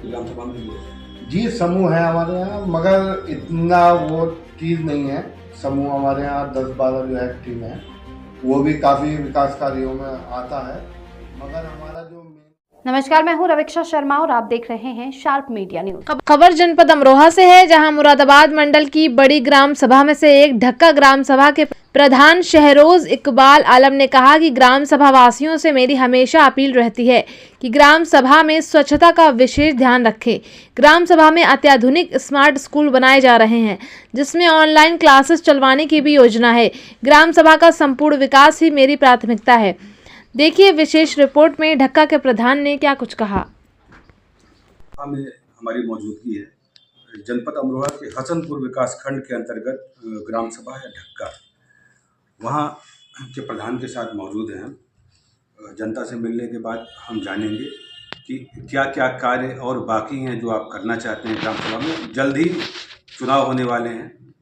आपकी ग्राम सभा में हुए? जी समूह है हमारे यहाँ, मगर इतना वो चीज़ नहीं है। समूह हमारे यहाँ 10-12 जो है टीम है, वो भी काफ़ी विकास कार्यों में आता है, मगर हमारा जो नमस्कार, मैं हूं रवीक्षा शर्मा और आप देख रहे हैं शार्प मीडिया न्यूज। खबर जनपद अमरोहा से है, जहां मुरादाबाद मंडल की बड़ी ग्राम सभा में से एक ढक्का ग्राम सभा के प्रधान शहरोज इकबाल आलम ने कहा कि ग्राम सभा वासियों से मेरी हमेशा अपील रहती है कि ग्राम सभा में स्वच्छता का विशेष ध्यान रखें। ग्राम सभा में अत्याधुनिक स्मार्ट स्कूल बनाए जा रहे हैं, जिसमें ऑनलाइन क्लासेस चलवाने की भी योजना है। ग्राम सभा का संपूर्ण विकास ही मेरी प्राथमिकता है। देखिए विशेष रिपोर्ट में ढक्का के प्रधान ने क्या कुछ कहा। में हमारी मौजूदगी है जनपद अमरोहा के हसनपुर विकास खंड के अंतर्गत ग्राम सभा है ढक्का। वहाँ के प्रधान के साथ मौजूद हैं हम। जनता से मिलने के बाद हम जानेंगे कि क्या क्या कार्य और बाकी हैं जो आप करना चाहते हैं ग्राम सभा में। जल्द ही चुनाव होने वाले हैं।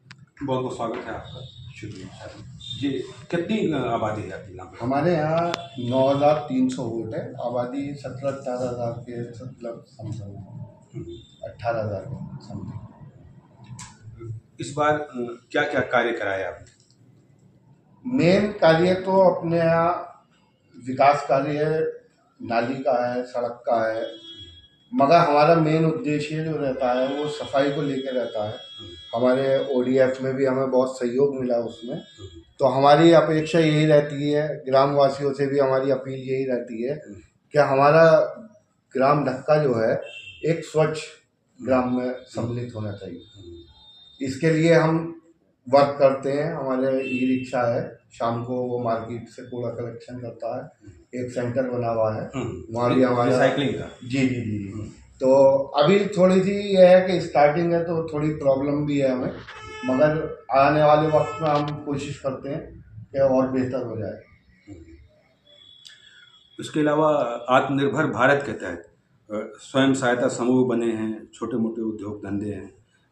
बहुत बहुत स्वागत है आपका। शुक्रिया जी। कितनी आबादी है आपकी ग्राम सभा? हमारे यहाँ 9,300 वोट है, आबादी 17-18 हज़ार के समथिंग, 18,000 के समथिंग। इस बार क्या क्या कार्य कराए आपने? मेन कार्य तो अपने यहाँ विकास कार्य है, नाली का है, सड़क का है, मगर हमारा मेन उद्देश्य जो रहता है वो सफाई को लेकर रहता है। हमारे ओडीएफ में भी हमें बहुत सहयोग मिला उसमें, तो हमारी अपेक्षा यही रहती है, ग्रामवासियों से भी हमारी अपील यही रहती है कि हमारा ग्राम ढक्का जो है एक स्वच्छ ग्राम में सम्मिलित होना चाहिए। इसके लिए हम वर्क करते हैं। हमारे ई रिक्शा है, शाम को वो मार्केट से कूड़ा कलेक्शन करता है। एक सेंटर बना हुआ है, वहाँ भी हमारा रिसाइकलिंग का। जी जी जी जी। तो अभी थोड़ी सी ये है कि स्टार्टिंग है तो थोड़ी प्रॉब्लम भी है हमें, मगर आने वाले वक्त में हम कोशिश करते हैं कि और बेहतर हो जाए। इसके अलावा आत्मनिर्भर भारत के तहत स्वयं सहायता समूह बने हैं, छोटे मोटे उद्योग धंधे हैं,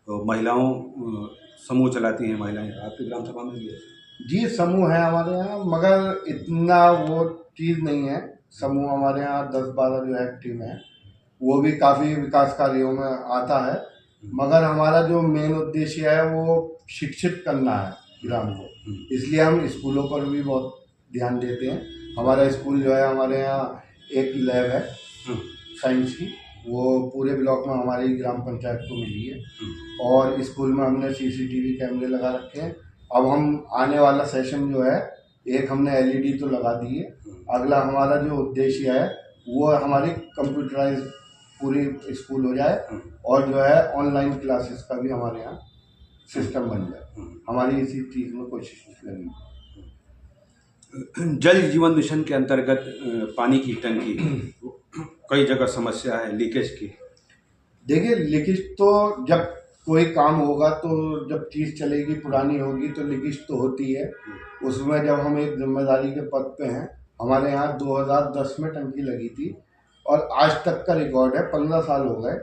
तो महिलाओं समूह चलाती हैं महिलाएं। आपकी ग्राम सभा में भी है? जी समूह है हमारे यहाँ, मगर इतना वो चीज़ नहीं है। समूह हमारे यहाँ 10-12 जो है टीम है, वो भी काफ़ी विकास कार्यों में आता है, मगर हमारा जो मेन उद्देश्य है वो शिक्षित करना है ग्राम को। इसलिए हम स्कूलों पर भी बहुत ध्यान देते हैं। हमारा स्कूल जो है, हमारे यहाँ एक लैब है साइंस की, वो पूरे ब्लॉक में हमारी ग्राम पंचायत को मिली है, और स्कूल में हमने सीसीटीवी कैमरे लगा रखे हैं। अब हम आने वाला सेशन जो है, एक हमने एलईडी तो लगा दी है, अगला हमारा जो उद्देश्य है वो हमारी कंप्यूटराइज पूरी स्कूल हो जाए, और जो है ऑनलाइन क्लासेस का भी हमारे यहाँ सिस्टम बन जाए। हमारी इसी चीज़ में कोशिश लगी। जल जीवन मिशन के अंतर्गत पानी की टंकी कई जगह समस्या है लीकेज की। देखिए लीकेज तो जब कोई काम होगा, तो जब चीज़ चलेगी पुरानी होगी तो लीकेज तो होती है। उसमें जब हम एक जिम्मेदारी के पद पे हैं, हमारे यहाँ 2010 में टंकी लगी थी, और आज तक का रिकॉर्ड है, 15 साल हो गए,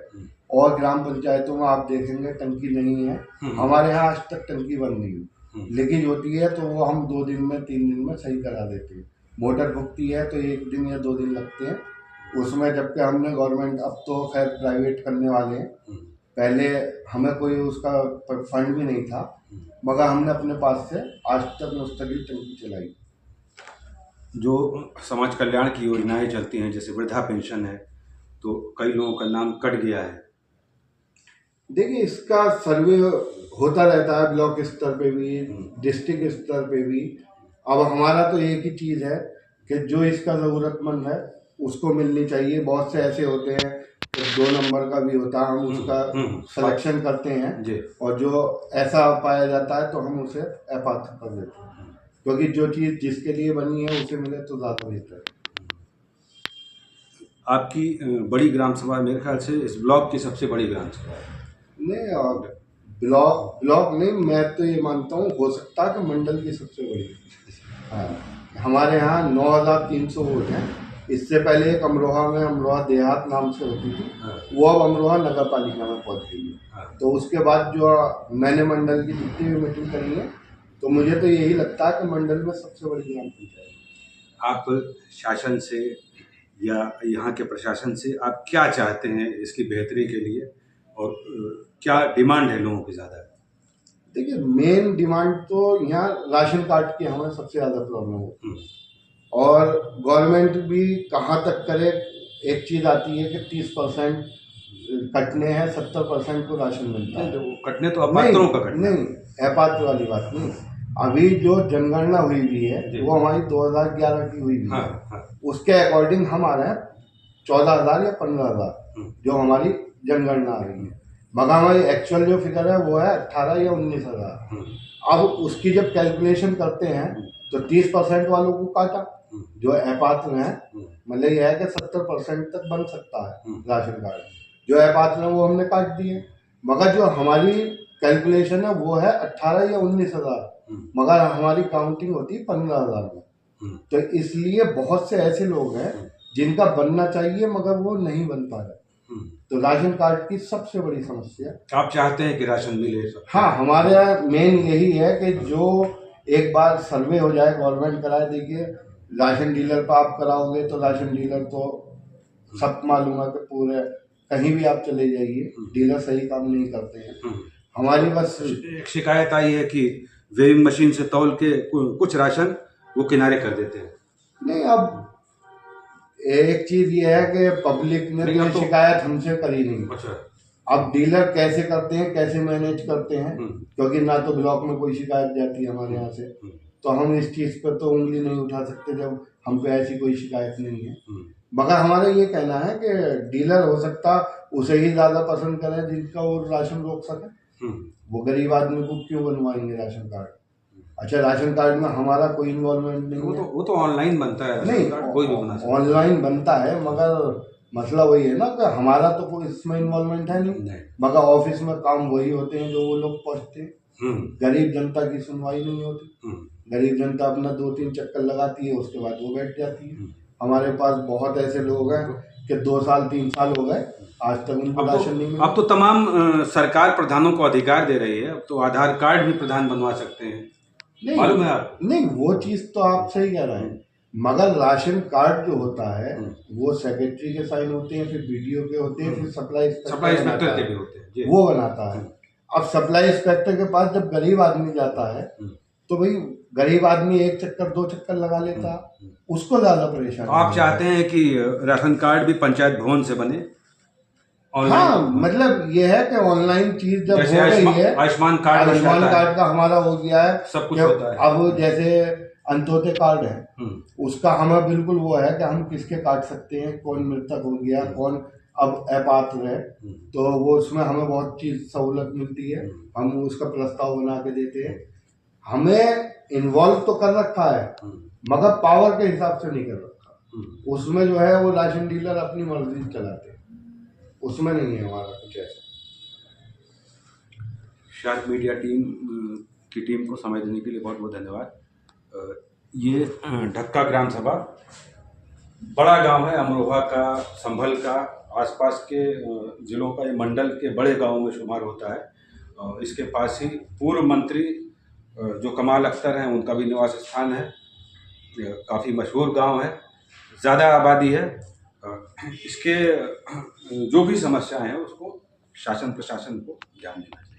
और ग्राम पंचायतों में आप देखेंगे टंकी नहीं है। हमारे यहाँ आज तक टंकी बंद नहीं हुई। लीकेज होती है तो वो हम 2 दिन में 3 दिन में सही करा देते हैं। मोटर फूकती है तो 1 दिन या 2 दिन लगते हैं उसमें, जबकि हमने गवर्नमेंट, अब तो खैर प्राइवेट करने वाले हैं, पहले हमें कोई उसका फंड भी नहीं था, मगर हमने अपने पास से आज तक मुस्तकिल टंकी चलाई। जो समाज कल्याण की योजनाएं चलती हैं, जैसे वृद्धा पेंशन है, तो कई लोगों का नाम कट गया है। देखिए इसका सर्वे होता रहता है, ब्लॉक स्तर पे भी, डिस्ट्रिक्ट स्तर पे भी। अब हमारा तो एक ही चीज़ है कि जो इसका ज़रूरतमंद है उसको मिलनी चाहिए। बहुत से ऐसे होते हैं कि 2 नंबर का भी होता है, हम उसका सिलेक्शन करते हैं, और जो ऐसा पाया जाता है तो हम उसे अपात्र कर देते हैं, क्योंकि जो चीज़ जिसके लिए बनी है उसे मिले तो ज़्यादा बेहतर है। आपकी बड़ी ग्राम सभा मेरे ख्याल से इस ब्लॉक की सबसे बड़ी ग्राम सभा है। नहीं, और ब्लॉक नहीं, मैं तो ये मानता हूँ हो सकता है कि मंडल की सबसे बड़ी। हाँ, हमारे यहाँ 9,300 वोट हैं। इससे पहले एक अमरोहा में अमरोहा देहात नाम से होती थी, वो अब अमरोहा नगर पालिका में पहुँच गई है। तो उसके बाद जो मैंने मंडल की जितनी भी मीटिंग करी है, तो मुझे तो यही लगता है कि मंडल में सबसे बड़ी ग्राम पंचायत। आप शासन से या यहाँ के प्रशासन से आप क्या चाहते हैं इसकी बेहतरी के लिए, और क्या डिमांड है लोगों की ज़्यादा? देखिए, मेन डिमांड तो यहाँ राशन कार्ड की हमें सबसे ज़्यादा प्रॉब्लम होती है, और गवर्नमेंट भी कहाँ तक करे। एक चीज़ आती है कि 30% कटने हैं, 70% को राशन मिलता है। तो वो कटने तो अपात्रों का कटना नहीं, अपात्र वाली बात नहीं। अभी जो जनगणना हुई हुई है वो हमारी 2011 की हुई हुई है। उसके अकॉर्डिंग हम आ रहे हैं 14,000 या 15,000 जो हमारी जनगणना आ रही है, मगर हमारी एक्चुअल जो फिगर है वो है 18 या 19,000। अब उसकी जब कैलकुलेशन करते हैं तो 30% वालों को काटा, जो अपात्र हैं, मतलब यह है कि 70% तक बन सकता है राशन कार्ड, जो अपात्र हैं वो हमने काट दिए। मगर जो हमारी कैलकुलेशन है वो है 18 या 19,000, मगर हमारी काउंटिंग होती है 15,000 में। तो इसलिए बहुत से ऐसे लोग हैं जिनका बनना चाहिए मगर वो नहीं बन पा रहे। तो राशन कार्ड की सबसे बड़ी समस्या, आप चाहते हैं कि राशन मिले? हाँ, हमारे यहाँ मेन यही है कि जो एक बार सर्वे हो जाए, गवर्नमेंट कराए। देखिए, राशन डीलर पर आप कराओगे तो राशन डीलर तो सब मालूम है कि पूरे कहीं भी आप चले जाइए, डीलर सही काम नहीं करते हैं। हमारी बस एक शिकायत आई है कि वेइंग मशीन से तौल के कुछ राशन वो किनारे कर देते हैं। नहीं, अब एक चीज ये है कि पब्लिक ने तो शिकायत हमसे करी नहीं। अच्छा। अब डीलर कैसे करते हैं, कैसे मैनेज करते हैं, क्योंकि ना तो ब्लॉक में कोई शिकायत जाती है हमारे यहाँ से, तो हम इस चीज पर तो उंगली नहीं उठा सकते जब हम पे ऐसी कोई शिकायत नहीं है। मगर हमारा ये कहना है कि डीलर हो सकता उसे ही ज्यादा पसंद करें जिनका वो राशन रोक सके। वो गरीब आदमी को क्यों बनवाएंगे राशन कार्ड? अच्छा, राशन कार्ड में हमारा कोई इन्वॉल्वमेंट नहीं है। वो तो ऑनलाइन बनता है। नहीं, कोई भी बना सकता है। ऑनलाइन बनता है, मगर मसला वही है ना कि हमारा तो कोई इसमें इन्वॉल्वमेंट है नहीं। मगर ऑफिस में काम वही होते हैं जो वो लोग पहुंचते हैं। गरीब जनता की सुनवाई नहीं होती। गरीब जनता अपना 2-3 चक्कर लगाती है, उसके बाद वो बैठ जाती है। हमारे पास बहुत ऐसे लोग हैं कि 2 साल 3 साल हो गए, आज तक उनको राशन नहीं मिला। अब तो तमाम सरकार प्रधानों को अधिकार दे रही है, अब तो आधार कार्ड भी प्रधान बनवा सकते हैं, मालूम है आप? नहीं, वो चीज तो आप सही कह रहे हैं, मगर राशन कार्ड जो होता है वो सेक्रेटरी के साइन होते हैं, फिर बीडीओ के होते हैं, फिर सप्लाई इंस्पेक्टर के भी होते हैं, वो बनाता है। अब सप्लाई इंस्पेक्टर के पास जब गरीब आदमी जाता है तो भाई गरीब आदमी 1 चक्कर 2 चक्कर लगा लेता, उसको ज्यादा परेशान। आप चाहते हैं कि राशन कार्ड भी पंचायत भवन से बने? हाँ, मतलब ये है कि ऑनलाइन चीज जब हो गई है, आयुष्मान कार्ड का हमारा हो गया है, सब कुछ होता है। अब जैसे अंत्योदय कार्ड है, उसका हमें बिल्कुल वो है कि हम किसके काट सकते हैं, कौन मृतक हो गया, कौन अब अपात्र है, तो वो उसमें हमें बहुत चीज सहूलत मिलती है, हम उसका प्रस्ताव बना के देते हैं। हमें इन्वॉल्व तो कर रखा है मगर पावर के हिसाब से नहीं कर रखा। उसमें जो है वो राशन डीलर अपनी मर्जी चलाते हैं, उसमें नहीं है हमारा कुछ ऐसा। शार्प मीडिया की टीम को समय देने के लिए बहुत बहुत धन्यवाद। ये ढक्का ग्राम सभा बड़ा गांव है, अमरोहा का, संभल का, आसपास के जिलों का, ये मंडल के बड़े गांवों में शुमार होता है। इसके पास ही पूर्व मंत्री जो कमाल अख्तर हैं उनका भी निवास स्थान है। काफ़ी मशहूर गांव है, ज़्यादा आबादी है। इसके जो भी समस्याएं हैं उसको शासन प्रशासन को ध्यान देना चाहिए।